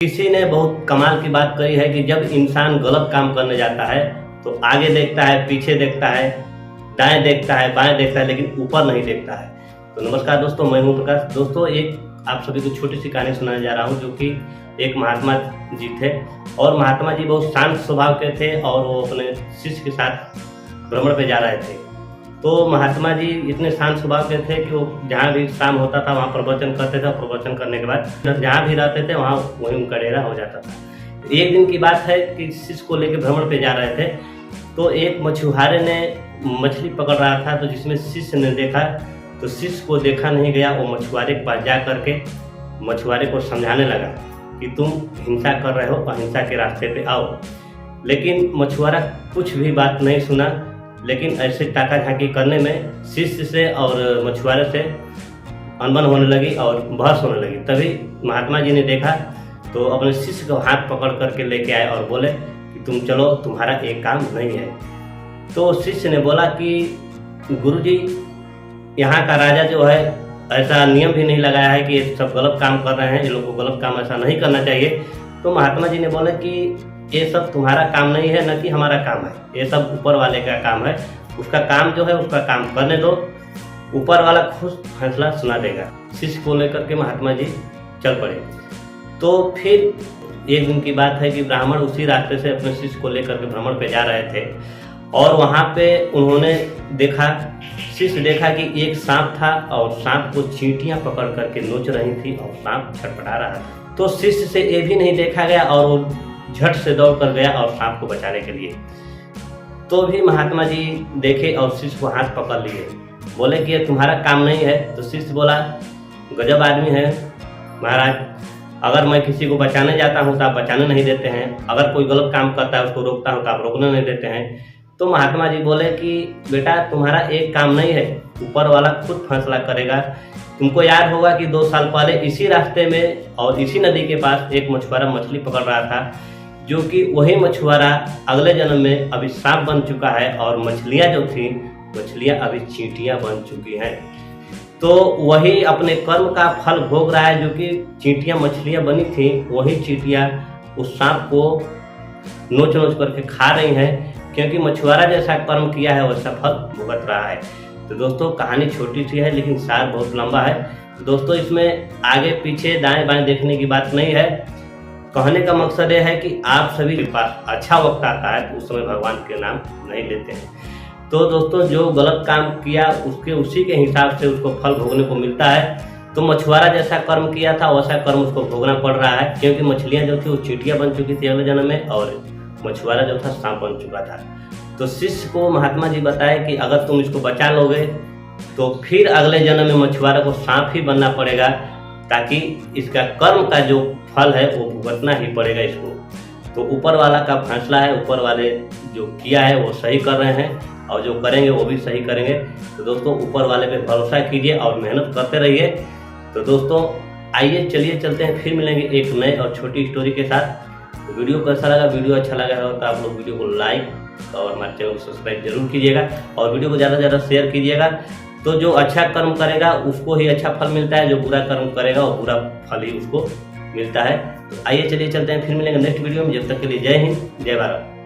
किसी ने बहुत कमाल की बात कही है कि जब इंसान गलत काम करने जाता है तो आगे देखता है, पीछे देखता है, दाएं देखता है, बाएं देखता है, लेकिन ऊपर नहीं देखता है। तो नमस्कार दोस्तों, मैं हूं प्रकाश। दोस्तों, एक आप सभी को छोटी सी कहानी सुनाने जा रहा हूं, जो कि एक महात्मा जी थे और महात्मा जी बहुत शांत स्वभाव के थे और वो अपने शिष्य के साथ भ्रमण पे जा रहे थे। तो महात्मा जी इतने शांत स्वभाव के थे कि वो जहाँ भी शाम होता था वहाँ प्रवचन करते थे। प्रवचन करने के बाद जहाँ भी रहते थे वहाँ वहीं उनका डेरा हो जाता था। एक दिन की बात है कि शिष्य को लेकर भ्रमण पे जा रहे थे, तो एक मछुआरे ने मछली पकड़ रहा था, तो जिसमें शिष्य ने देखा तो शिष्य को देखा नहीं गया। वो मछुआरे के पास जा करके मछुआरे को समझाने लगा कि तुम हिंसा कर रहे हो, अहिंसा के रास्ते पे आओ। लेकिन मछुआरा कुछ भी बात नहीं सुना, लेकिन ऐसे टाका झांकी करने में शिष्य से और मछुआरे से अनबन होने लगी और बहस होने लगी। तभी महात्मा जी ने देखा तो अपने शिष्य को हाथ पकड़ करके लेके आए और बोले कि तुम चलो, तुम्हारा एक काम नहीं है। तो शिष्य ने बोला कि गुरुजी, यहाँ का राजा जो है ऐसा नियम भी नहीं लगाया है कि ये सब गलत काम कर रहे हैं, ये लोग को गलत काम ऐसा नहीं करना चाहिए। तो महात्मा जी ने बोला कि ये सब तुम्हारा काम नहीं है, न कि हमारा काम है, ये सब ऊपर वाले का काम है। उसका काम जो है उसका काम करने दो, ऊपर वाला खुद फैसला सुना देगा। शिष्य को लेकर के महात्मा जी चल पड़े। तो फिर एक दिन की बात है कि ब्राह्मण उसी रास्ते से अपने शिष्य को लेकर के भ्रमण पे जा रहे थे और वहाँ पे उन्होंने देखा, शिष्य देखा कि एक सांप था और सांप को चींटियां पकड़ करके नोच रही थी और सांप छटपटा रहा था। तो शिष्य से ये भी नहीं देखा गया और वो झट से दौड़ कर गया और सांप को बचाने के लिए। तो भी महात्मा जी देखे और शिष्य को हाथ पकड़ लिए, बोले कि ये तुम्हारा काम नहीं है। तो शिष्य बोला, गजब आदमी है महाराज, अगर मैं किसी को बचाने जाता हूँ तो आप बचाने नहीं देते हैं, अगर कोई गलत काम करता है उसको रोकता हूँ तो आप रोकने नहीं देते हैं। तो महात्मा जी बोले कि बेटा, तुम्हारा एक काम नहीं है, ऊपर वाला खुद फैसला करेगा। तुमको याद होगा कि 2 साल पहले इसी रास्ते में और इसी नदी के पास एक मछुआरा मछली पकड़ रहा था, जो कि वही मछुआरा अगले जन्म में अभी सांप बन चुका है और मछलियां जो थी मछलियां अभी चींटियां बन चुकी हैं। तो वही अपने कर्म का फल भोग रहा है, जो कि चींटियां मछलियां बनी थी, वही चींटियां उस सांप को नोच नोच करके खा रही हैं, क्योंकि मछुआरा जैसा कर्म किया है वैसा फल भुगत रहा है। तो दोस्तों, कहानी छोटी सी है लेकिन सार बहुत लंबा है। दोस्तों, इसमें आगे पीछे दाएं बाएं देखने की बात नहीं है। कहने का मकसद यह है कि आप सभी के पास अच्छा वक्त आता है तो उस समय भगवान के नाम नहीं लेते हैं। तो दोस्तों, जो गलत काम किया उसके उसी के हिसाब से उसको फल भोगने को मिलता है। तो मछुआरा जैसा कर्म किया था वैसा कर्म उसको भोगना पड़ रहा है, क्योंकि मछलियां जो थी वो चींटियां बन चुकी थी अगले जन्म में और मछुआरा जो था सांप बन चुका था। तो शिष्य को महात्मा जी बताए कि अगर तुम इसको बचा लोगे तो फिर अगले जन्म में मछुआरा को सांप ही बनना पड़ेगा, ताकि इसका कर्म का जो फल है वो भुगतना ही पड़ेगा इसको। तो ऊपर वाला का फैसला है, ऊपर वाले जो किया है वो सही कर रहे हैं और जो करेंगे वो भी सही करेंगे। तो दोस्तों, ऊपर वाले पे भरोसा कीजिए और मेहनत करते रहिए। तो दोस्तों, आइए चलिए चलते हैं, फिर मिलेंगे एक नए और छोटी स्टोरी के साथ। तो वीडियो कैसा लगा, वीडियो अच्छा लगा हो तो आप लोग वीडियो को लाइक और हमारे चैनल को सब्सक्राइब जरूर कीजिएगा और वीडियो को ज़्यादा से ज़्यादा शेयर कीजिएगा। तो जो अच्छा कर्म करेगा उसको ही अच्छा फल मिलता है, जो बुरा कर्म करेगा वो बुरा फल ही उसको मिलता है। तो आइए चलिए चलते हैं, फिर मिलेंगे नेक्स्ट वीडियो में। जब तक के लिए जय हिंद, जय भारत।